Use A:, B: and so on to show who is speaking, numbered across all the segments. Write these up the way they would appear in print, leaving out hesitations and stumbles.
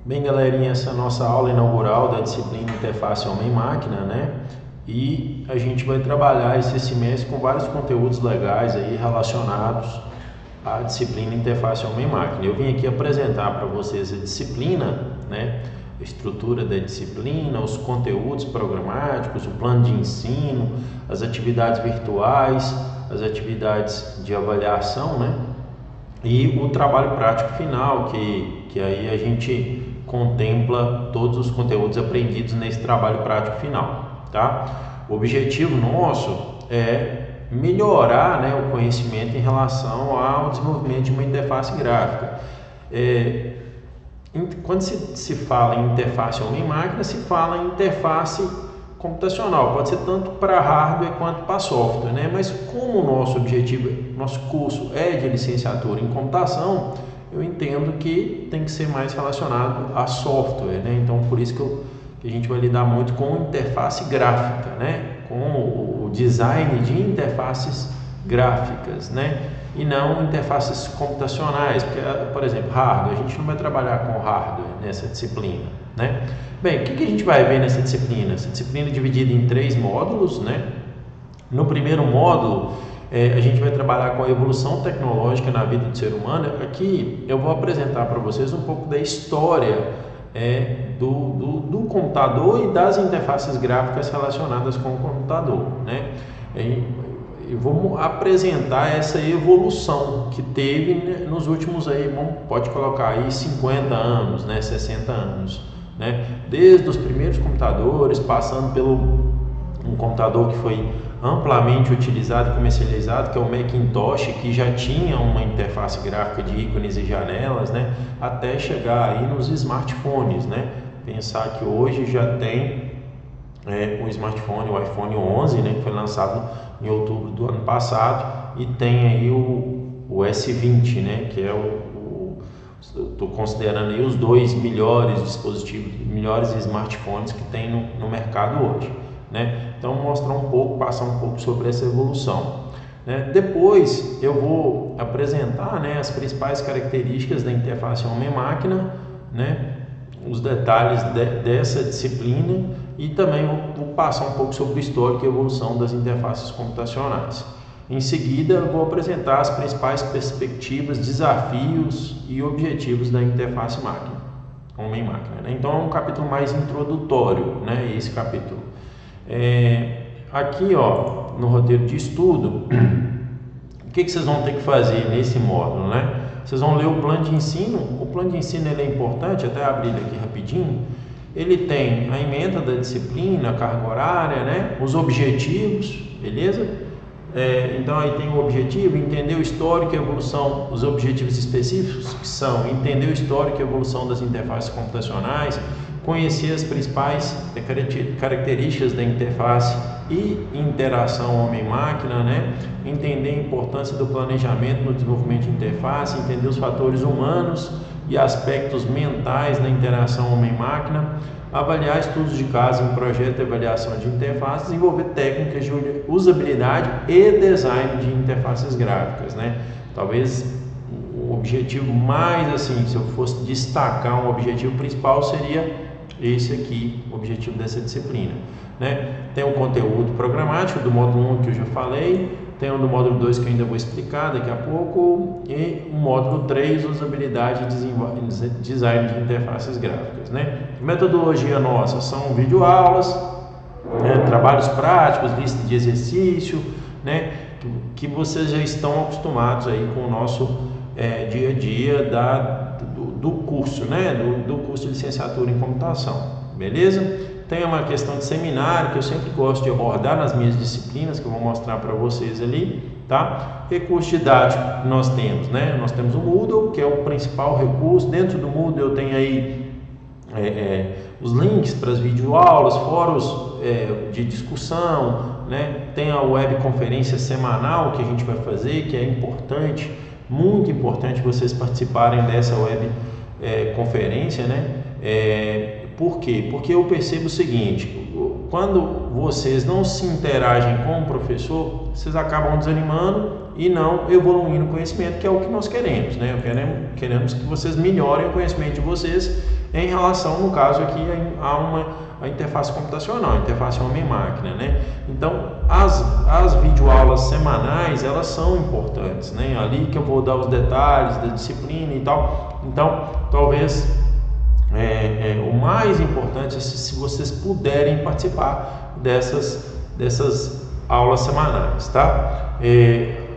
A: Bem, galerinha, essa é a nossa aula inaugural da disciplina Interface Homem-Máquina, né? E a gente vai trabalhar esse semestre com vários conteúdos legais aí relacionados à disciplina Interface Homem-Máquina. Eu vim aqui apresentar para vocês a disciplina, né? A estrutura da disciplina, os conteúdos programáticos, o plano de ensino, as atividades virtuais, as atividades de avaliação, né? E o trabalho prático final, que aí a gente contempla todos os conteúdos aprendidos nesse trabalho prático final, tá? O objetivo nosso é melhorar, né, o conhecimento em relação ao desenvolvimento de uma interface gráfica. Quando se fala em interface homem-máquina, se fala em interface computacional, pode ser tanto para hardware quanto para software, né? Mas como o nosso objetivo, nosso curso é de licenciatura em computação, eu entendo que tem que ser mais relacionado a software, né? Então, por isso que a gente vai lidar muito com interface gráfica, né? Com o design de interfaces gráficas, né? E não interfaces computacionais, porque, por exemplo, hardware, a gente não vai trabalhar com hardware nessa disciplina, né? Bem, o que a gente vai ver nessa disciplina? Essa disciplina é dividida em 3 módulos, né? No primeiro módulo, a gente vai trabalhar com a evolução tecnológica na vida do ser humano. Aqui eu vou apresentar para vocês um pouco da história do computador e das interfaces gráficas relacionadas com o computador, né? E vamos apresentar essa evolução que teve, né, nos últimos aí, pode colocar aí 50 anos, né, 60 anos, né? Desde os primeiros computadores, passando pelo um computador que foi amplamente utilizado e comercializado, que é o Macintosh, que já tinha uma interface gráfica de ícones e janelas, né, até chegar aí nos smartphones, né? Pensar que hoje já tem um smartphone, o iPhone 11, né, que foi lançado em outubro do ano passado, e tem aí o S20, né, que é estou considerando aí os 2 melhores dispositivos, melhores smartphones que tem no mercado hoje, né? Então, mostrar um pouco, passar um pouco sobre essa evolução, né? Depois eu vou apresentar, né, as principais características da interface homem-máquina, né, os detalhes dessa disciplina, e também vou passar um pouco sobre o histórico e evolução das interfaces computacionais. Em seguida, eu vou apresentar as principais perspectivas, desafios e objetivos da interface máquina, homem-máquina, né? Então é um capítulo mais introdutório, né, esse capítulo. Aqui, ó, no roteiro de estudo, o que vocês vão ter que fazer nesse módulo, né? Vocês vão ler o plano de ensino. O plano de ensino ele é importante, até abrir ele aqui rapidinho. Ele tem a ementa da disciplina, a carga horária, né? Os objetivos, beleza? Então aí tem o objetivo, entender o histórico e a evolução, os objetivos específicos, que são entender o histórico e a evolução das interfaces computacionais, conhecer as principais características da interface e interação homem-máquina, né? Entender a importância do planejamento no desenvolvimento de interface, entender os fatores humanos e aspectos mentais na interação homem-máquina, avaliar estudos de caso em projeto de avaliação de interface, desenvolver técnicas de usabilidade e design de interfaces gráficas, né? Talvez o objetivo mais, assim, se eu fosse destacar um objetivo principal, seria esse aqui, o objetivo dessa disciplina, né? Tem o conteúdo programático do módulo 1 que eu já falei, tem o do módulo 2 que eu ainda vou explicar daqui a pouco, e o módulo 3, usabilidade e design de interfaces gráficas, né? Metodologia nossa são videoaulas, né, trabalhos práticos, lista de exercício, né, que vocês já estão acostumados aí com o nosso dia a dia do curso, né, do curso de licenciatura em computação, beleza? Tem uma questão de seminário que eu sempre gosto de abordar nas minhas disciplinas, que eu vou mostrar para vocês ali, tá? Recurso didático que nós temos, né? Nós temos o Moodle, que é o principal recurso. Dentro do Moodle eu tenho aí os links para as videoaulas, fóruns de discussão, né? Tem a webconferência semanal que a gente vai fazer, que é importante, muito importante vocês participarem dessa webconferência, né? Por quê? Porque eu percebo o seguinte: quando vocês não se interagem com o professor, vocês acabam desanimando e não evoluindo o conhecimento, que é o que nós queremos, né? Queremos que vocês melhorem o conhecimento de vocês em relação, no caso aqui, a interface computacional, a interface homem-máquina, né? Então, as videoaulas semanais, elas são importantes, né? Ali que eu vou dar os detalhes da disciplina e tal. Então, talvez o mais importante é se vocês puderem participar dessas aulas semanais, tá?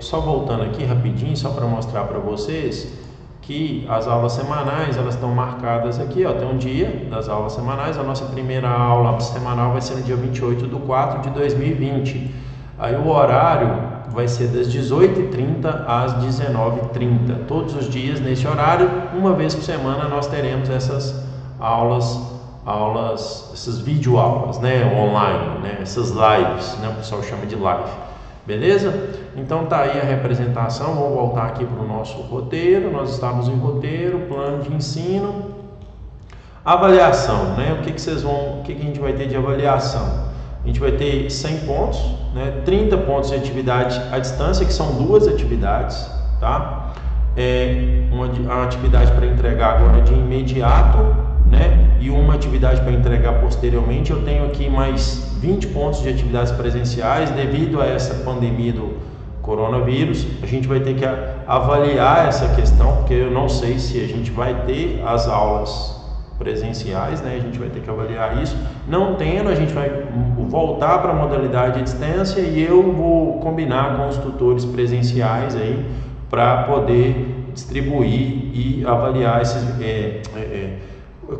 A: Só voltando aqui rapidinho, só para mostrar para vocês que as aulas semanais, elas estão marcadas aqui, ó, tem um dia das aulas semanais. A nossa primeira aula semanal vai ser no dia 28/4/2020. Aí o horário vai ser das 18h30 às 19h30. Todos os dias nesse horário, uma vez por semana, nós teremos essas essas videoaulas, né, online, né, essas lives, né, o pessoal chama de live. Beleza? Então tá aí a representação. Vamos voltar aqui para o nosso roteiro. Nós estamos em roteiro, plano de ensino, avaliação, né? O que a gente vai ter de avaliação? A gente vai ter 100 pontos, né? 30 pontos de atividade à distância, que são 2 atividades, tá? Uma atividade para entregar agora de imediato, né? E uma atividade para entregar posteriormente. Eu tenho aqui mais 20 pontos de atividades presenciais. Devido a essa pandemia do coronavírus, a gente vai ter que avaliar essa questão, porque eu não sei se a gente vai ter as aulas presenciais, né? A gente vai ter que avaliar isso. Não tendo, a gente vai voltar para a modalidade de distância, e eu vou combinar com os tutores presenciais aí para poder distribuir e avaliar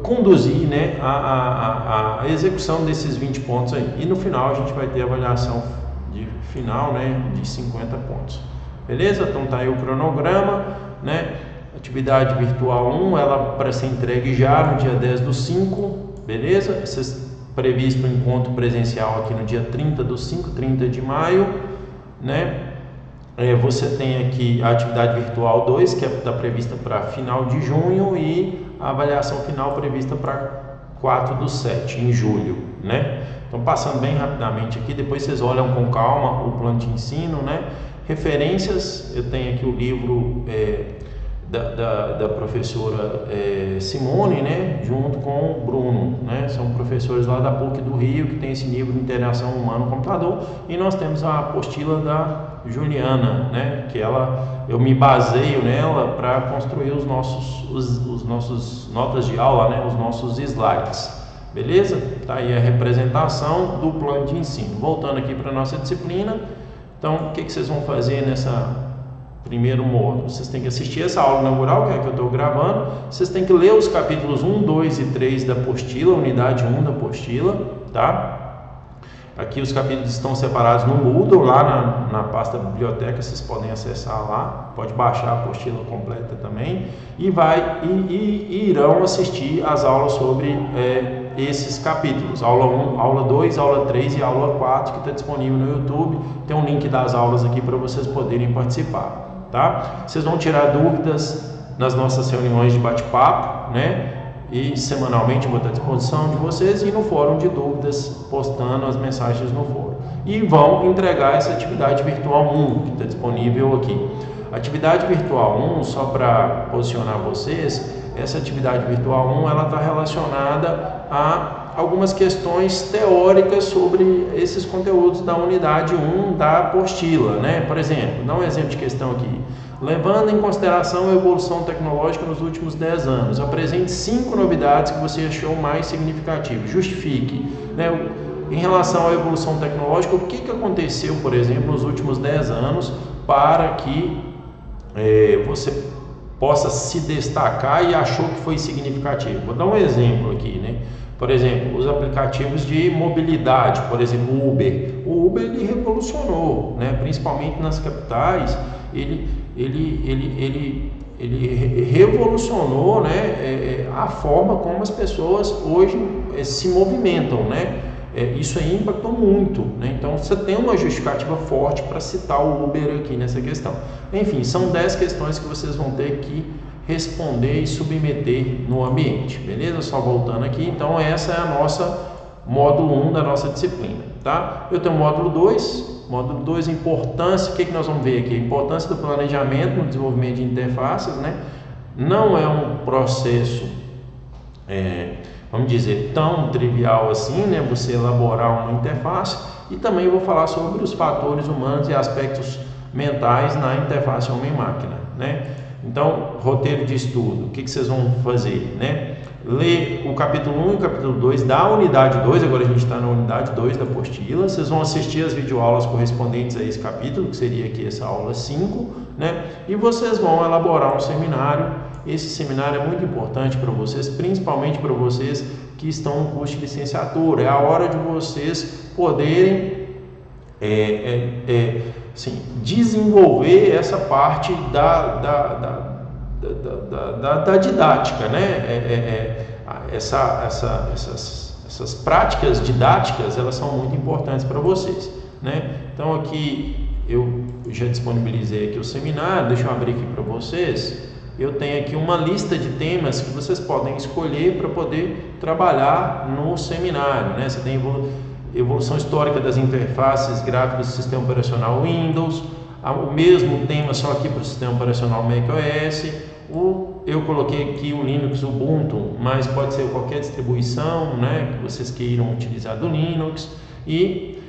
A: conduzir, né, a execução desses 20 pontos aí. E no final a gente vai ter a avaliação de final, né, de 50 pontos. Beleza? Então tá aí o cronograma, né? Atividade virtual 1, ela para ser entregue já no dia 10/5, beleza? Previsto o encontro presencial aqui no dia 30/5, 30 de maio, né? Você tem aqui a atividade virtual 2, que está prevista para final de junho, e a avaliação final prevista para 4/7, em julho, né? Então, passando bem rapidamente aqui, depois vocês olham com calma o plano de ensino, né? Referências, eu tenho aqui o livro da professora Simone, né? Junto com o Bruno, né? São professores lá da PUC do Rio, que tem esse nível de interação humano-computador. E nós temos a apostila da Juliana, né? Que eu me baseio nela para construir os nossos notas de aula, né? Os nossos slides. Beleza? Tá aí a representação do plano de ensino. Voltando aqui para a nossa disciplina. Então, o que vocês vão fazer nessa primeiro módulo? Vocês têm que assistir essa aula inaugural, que é a que eu estou gravando. Vocês têm que ler os capítulos 1, 2 e 3 da apostila, unidade 1 da apostila, tá? Aqui os capítulos estão separados no Moodle, lá na pasta biblioteca, vocês podem acessar lá, pode baixar a apostila completa também, e irão assistir as aulas sobre esses capítulos, aula 1, aula 2, aula 3 e aula 4, que está disponível no YouTube. Tem um link das aulas aqui para vocês poderem participar, tá? Vocês vão tirar dúvidas nas nossas reuniões de bate-papo, né? E semanalmente eu vou estar à disposição de vocês, e no fórum de dúvidas, postando as mensagens no fórum. E vão entregar essa atividade virtual 1, que está disponível aqui. Atividade virtual 1, só para posicionar vocês, essa atividade virtual 1, ela está relacionada a algumas questões teóricas sobre esses conteúdos da unidade 1 da apostila, né? Por exemplo, dá um exemplo de questão aqui. Levando em consideração a evolução tecnológica nos últimos 10 anos, apresente 5 novidades que você achou mais significativas. Justifique, né? Em relação à evolução tecnológica, o que aconteceu, por exemplo, nos últimos 10 anos para que você possa se destacar e achou que foi significativo. Vou dar um exemplo aqui, né? Por exemplo, os aplicativos de mobilidade, por exemplo, o Uber. O Uber ele revolucionou, né? Principalmente nas capitais, ele revolucionou, né? A forma como as pessoas hoje se movimentam, né? Isso aí impactou muito, né? Então você tem uma justificativa forte para citar o Uber aqui nessa questão. Enfim, são 10 questões que vocês vão ter que responder e submeter no ambiente, beleza? Só voltando aqui, então essa é a nossa módulo 1 da nossa disciplina, tá? Eu tenho o módulo 2, Módulo 2, importância, o que nós vamos ver aqui? A importância do planejamento no desenvolvimento de interfaces, né? Não é um processo, vamos dizer, tão trivial assim, né? Você elaborar uma interface. E também vou falar sobre os fatores humanos e aspectos mentais na interface homem-máquina, né? Então, roteiro de estudo, o que vocês vão fazer, né? Ler o capítulo 1 e o capítulo 2 da unidade 2, agora a gente está na unidade 2 da apostila. Vocês vão assistir as videoaulas correspondentes a esse capítulo, que seria aqui essa aula 5, né? E vocês vão elaborar um seminário. Esse seminário é muito importante para vocês, principalmente para vocês que estão no curso de licenciatura. É a hora de vocês poderem desenvolver essa parte da didática, né? Essas práticas didáticas, elas são muito importantes para vocês, né? Então aqui eu já disponibilizei aqui o seminário, deixa eu abrir aqui para vocês. Eu tenho aqui uma lista de temas que vocês podem escolher para poder trabalhar no seminário, né? Você tem evolução histórica das interfaces gráficas do sistema operacional Windows, o mesmo tema só aqui para o sistema operacional macOS. Eu coloquei aqui o Linux Ubuntu, mas pode ser qualquer distribuição, né, que vocês queiram utilizar do Linux. E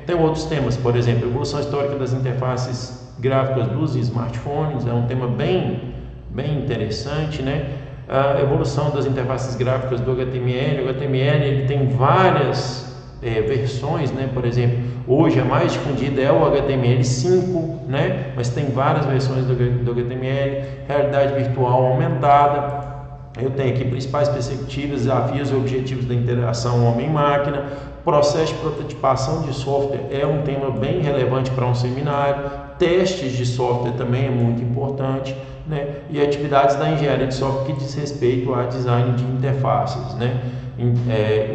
A: tem outros temas, por exemplo, evolução histórica das interfaces gráficas dos smartphones, é um tema bem interessante, né? A evolução das interfaces gráficas do HTML. O HTML ele tem várias versões, né? Por exemplo, hoje a mais difundida é o HTML5, né? Mas tem várias versões do HTML. Realidade virtual aumentada. Eu tenho aqui principais perspectivas, desafios e objetivos da interação homem-máquina. Processo de prototipação de software é um tema bem relevante para um seminário. Testes de software também é muito importante, né? E atividades da engenharia de software que diz respeito a design de interfaces, né?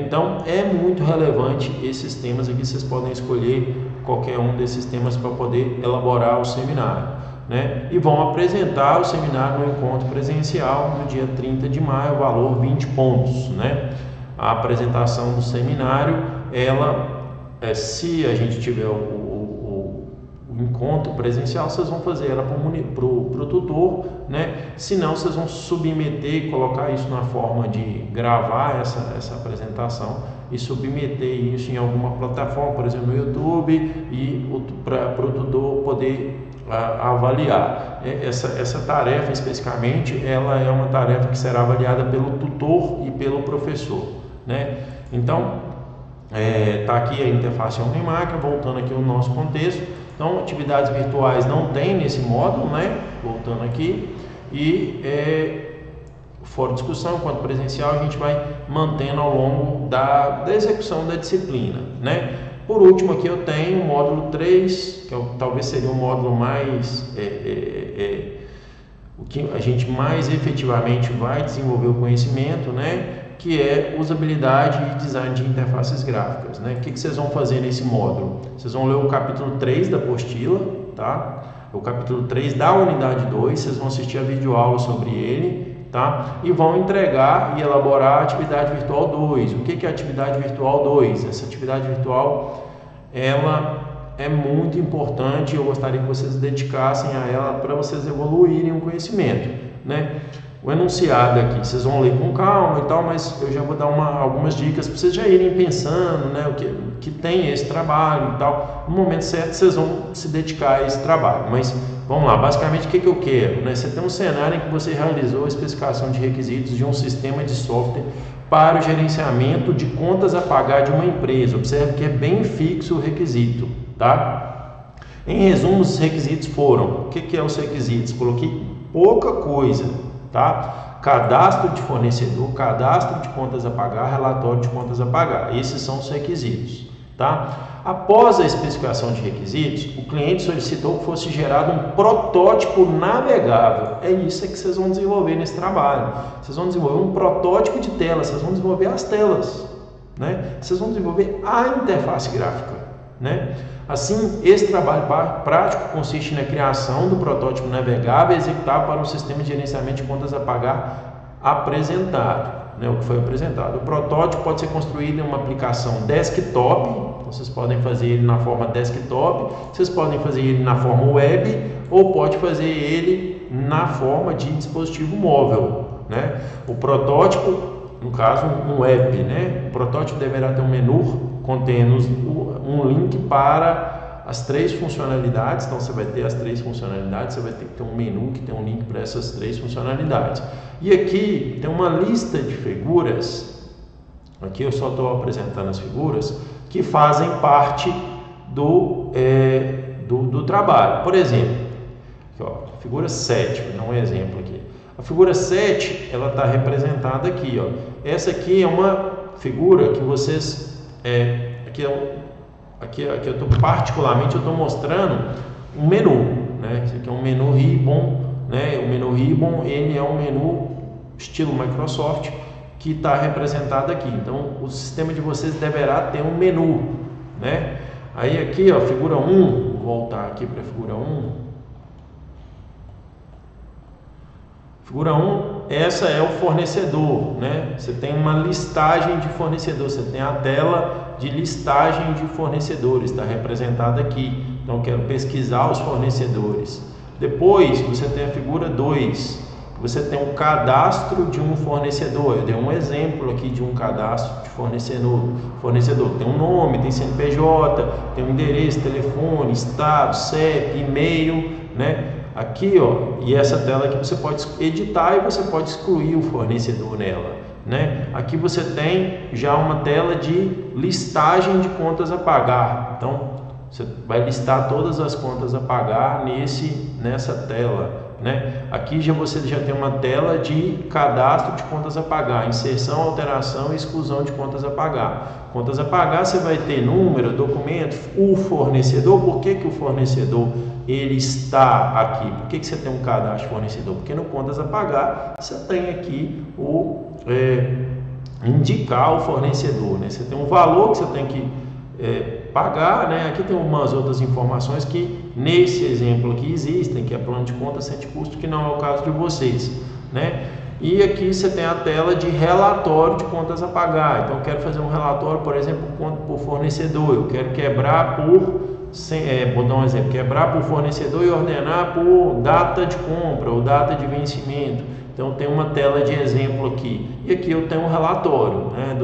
A: Então é muito relevante esses temas aqui. Vocês podem escolher qualquer um desses temas para poder elaborar o seminário, né? E vão apresentar o seminário no encontro presencial no dia 30 de maio, valor 20 pontos, né? A apresentação do seminário, se a gente tiver o encontro presencial, vocês vão fazer ela para o tutor, né? Se não, vocês vão submeter e colocar isso na forma de gravar essa apresentação e submeter isso em alguma plataforma, por exemplo, no YouTube, e para o tutor poder avaliar. Essa tarefa especificamente, ela é uma tarefa que será avaliada pelo tutor e pelo professor, né? Então, tá aqui a interface homem-máquina, voltando aqui ao nosso contexto. Então, atividades virtuais não tem nesse módulo, né? Voltando aqui. E fora discussão, enquanto presencial, a gente vai mantendo ao longo da execução da disciplina, né? Por último, aqui eu tenho o módulo 3, que talvez seria o módulo mais o que a gente mais efetivamente vai desenvolver o conhecimento, né? Que é usabilidade e design de interfaces gráficas, né? O que vocês vão fazer nesse módulo? Vocês vão ler o capítulo 3 da apostila, tá? O capítulo 3 da unidade 2, vocês vão assistir a videoaula sobre ele, tá? E vão entregar e elaborar a atividade virtual 2. O que é a atividade virtual 2? Essa atividade virtual, ela é muito importante, eu gostaria que vocês dedicassem a ela para vocês evoluírem o conhecimento, né? O enunciado aqui, vocês vão ler com calma e tal, mas eu já vou dar algumas dicas para vocês já irem pensando, né, o que tem esse trabalho e tal. No momento certo, vocês vão se dedicar a esse trabalho. Mas vamos lá, basicamente o que eu quero, né? Você tem um cenário em que você realizou a especificação de requisitos de um sistema de software para o gerenciamento de contas a pagar de uma empresa. Observe que é bem fixo o requisito, tá? Em resumo, os requisitos foram: o que é os requisitos? Coloquei pouca coisa, tá? Cadastro de fornecedor, cadastro de contas a pagar, relatório de contas a pagar. Esses são os requisitos, tá? Após a especificação de requisitos, o cliente solicitou que fosse gerado um protótipo navegável. É isso que vocês vão desenvolver nesse trabalho. Vocês vão desenvolver um protótipo de tela, vocês vão desenvolver as telas, né? Vocês vão desenvolver a interface gráfica, né? Assim, esse trabalho prático consiste na criação do protótipo navegável executado para um sistema de gerenciamento de contas a pagar apresentado, né, o que foi apresentado. O protótipo pode ser construído em uma aplicação desktop, então vocês podem fazer ele na forma desktop, vocês podem fazer ele na forma web, ou pode fazer ele na forma de dispositivo móvel, né? O protótipo, no caso um web, né? O protótipo deverá ter um menu contendo um link para as 3 funcionalidades. Então você vai ter as 3 funcionalidades, você vai ter que ter um menu que tem um link para essas 3 funcionalidades. E aqui tem uma lista de figuras, aqui eu só estou apresentando as figuras que fazem parte do trabalho. Por exemplo, aqui, ó, figura 7, vou dar um exemplo aqui. A figura 7, ela está representada aqui, ó. Essa aqui é uma figura que vocês aqui eu estou particularmente mostrando um menu, né? Esse aqui é um menu ribbon, né? O menu ribbon, ele é um menu estilo Microsoft que está representado aqui. Então o sistema de vocês deverá ter um menu, né? Aí aqui, ó, figura 1, vou voltar aqui para a figura 1. Figura 1, essa é o fornecedor, né? Você tem uma listagem de fornecedores, você tem a tela de listagem de fornecedores, está representada aqui. Então eu quero pesquisar os fornecedores. Depois você tem a figura 2, você tem um cadastro de um fornecedor. Eu dei um exemplo aqui de um cadastro de fornecedor. Tem um nome, tem CNPJ, tem um endereço, telefone, estado, CEP, e-mail, né? Aqui, ó, e essa tela aqui você pode editar e você pode excluir o fornecedor nela, né? Aqui você tem já uma tela de listagem de contas a pagar. Então você vai listar todas as contas a pagar nessa tela, né? Aqui você já tem uma tela de cadastro de contas a pagar, inserção, alteração e exclusão de contas a pagar. Contas a pagar você vai ter número, documento, o fornecedor. Por que o fornecedor ele está aqui? Por que você tem um cadastro de fornecedor? Porque no contas a pagar você tem aqui indicar o fornecedor, né? Você tem um valor que você tem que pagar, né? Aqui tem umas outras informações que nesse exemplo aqui existem, que é plano de conta sem custo, que não é o caso de vocês, né? E aqui você tem a tela de relatório de contas a pagar. Então eu quero fazer um relatório, por exemplo, por fornecedor. Eu quero quebrar vou dar um exemplo, quebrar por fornecedor e ordenar por data de compra ou data de vencimento. Então tem uma tela de exemplo aqui. E aqui eu tenho um relatório, né,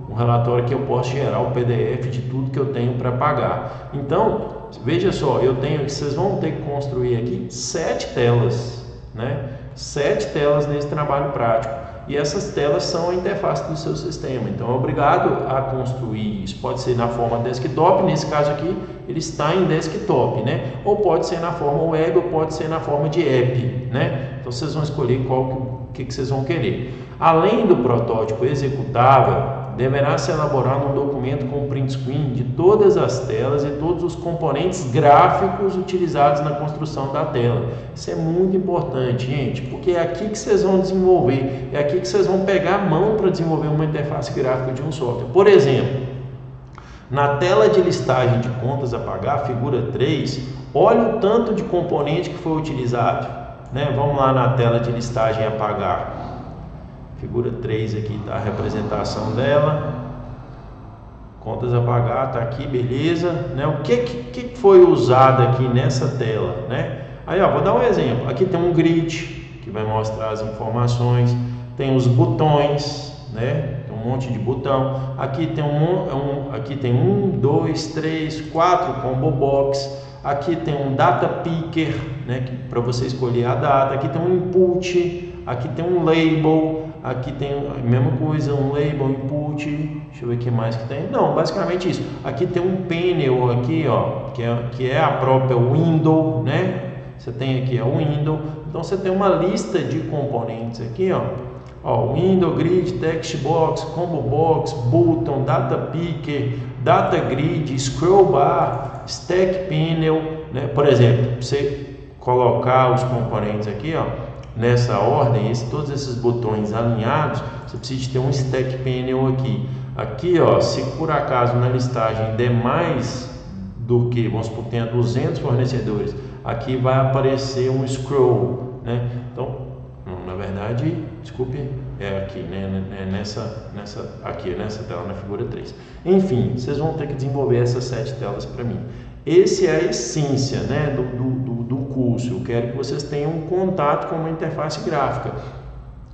A: um relatório que eu posso gerar o PDF de tudo que eu tenho para pagar. Então, veja só, vocês vão ter que construir aqui 7 telas, né? 7 telas nesse trabalho prático. E essas telas são a interface do seu sistema. Então é obrigado a construir isso. Pode ser na forma desktop, nesse caso aqui ele está em desktop, né? Ou pode ser na forma web, ou pode ser na forma de app, né? Então vocês vão escolher o que vocês vão querer. Além do protótipo executável, deverá se elaborar um documento com print screen de todas as telas e todos os componentes gráficos utilizados na construção da tela. Isso é muito importante, gente, porque é aqui que vocês vão desenvolver, é aqui que vocês vão pegar a mão para desenvolver uma interface gráfica de um software. Por exemplo, na tela de listagem de contas a pagar, figura 3, olha o tanto de componente que foi utilizado, né? Vamos lá na tela de listagem a pagar. Figura 3 aqui está a representação dela. Contas a pagar, está aqui, beleza, né? O que foi usado aqui nessa tela, né? Aí, ó, vou dar um exemplo. Aqui tem um grid que vai mostrar as informações. Tem os botões, né? Tem um monte de botão. Aqui tem aqui tem 1, 2, 3, 4 combo box. Aqui tem um data picker, né? Para você escolher a data. Aqui tem um input. Aqui tem um label. Aqui tem a mesma coisa, um label, input. Deixa eu ver o que mais que tem. Não, basicamente isso. Aqui tem um panel aqui, ó, que é a própria window, né? Você tem aqui a window. Então você tem uma lista de componentes aqui, ó. Ó, window, grid, text box, combo box, button, data picker, data grid, scroll bar, stack panel, né? Por exemplo, você colocar os componentes aqui, ó, nessa ordem, todos esses botões alinhados, você precisa ter um stack panel aqui. Aqui, ó, se por acaso na listagem der mais do que, vamos supor, tenha 200 fornecedores, aqui vai aparecer um scroll, né? Então, na verdade, desculpe, é aqui, né? Nessa tela, na figura 3. Enfim, vocês vão ter que desenvolver essas 7 telas para mim. Essa é a essência, né, do curso. Eu quero que vocês tenham um contato com uma interface gráfica.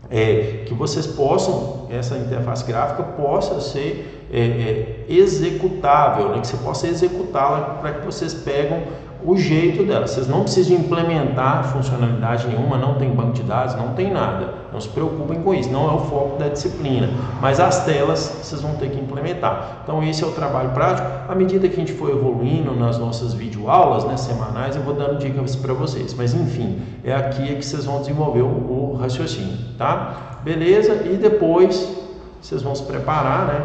A: Que vocês possam, essa interface gráfica possa ser executável, né, que você possa executá-la para que vocês pegam o jeito dela. Vocês não precisam implementar funcionalidade nenhuma, não tem banco de dados, não tem nada. Não se preocupem com isso, não é o foco da disciplina. Mas as telas vocês vão ter que implementar. Então esse é o trabalho prático. À medida que a gente for evoluindo nas nossas videoaulas, né, semanais, eu vou dando dicas para vocês. Mas enfim, é aqui que vocês vão desenvolver o raciocínio, tá? Beleza? E depois vocês vão se preparar, né?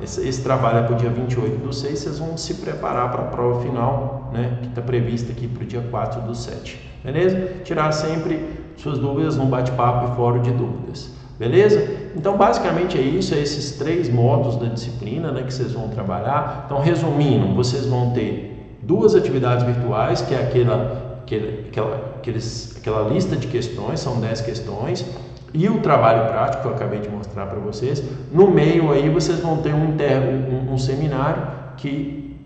A: Esse trabalho é para o dia 28/6, vocês vão se preparar para a prova final, né, que está prevista aqui para o dia 4/7, beleza? Tirar sempre suas dúvidas no bate-papo e fórum de dúvidas, beleza? Então, basicamente é isso, é esses 3 modos da disciplina, né, que vocês vão trabalhar. Então, resumindo, vocês vão ter 2 atividades virtuais, que é aquela lista de questões, são 10 questões, e o trabalho prático que eu acabei de mostrar para vocês. No meio aí vocês vão ter um seminário que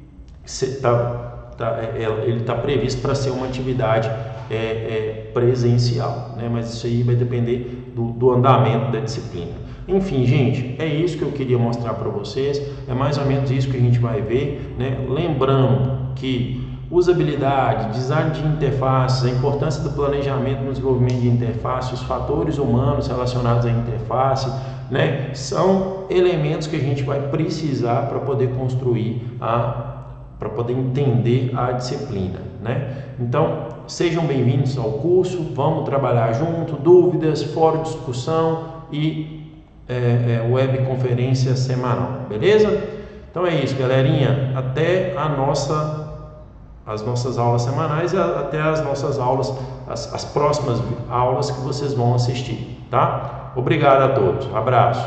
A: ele está previsto para ser uma atividade presencial, né? Mas isso aí vai depender do andamento da disciplina. Enfim, gente, é isso que eu queria mostrar para vocês, é mais ou menos isso que a gente vai ver, né? Lembrando que usabilidade, design de interfaces, a importância do planejamento no desenvolvimento de interface, os fatores humanos relacionados à interface, né, são elementos que a gente vai precisar para poder construir, para poder entender a disciplina, né? Então, sejam bem-vindos ao curso, vamos trabalhar junto, dúvidas, fórum de discussão e webconferência semanal, beleza? Então é isso, galerinha, até as nossas aulas semanais, até as nossas aulas, as próximas aulas que vocês vão assistir, tá? Obrigado a todos, abraço.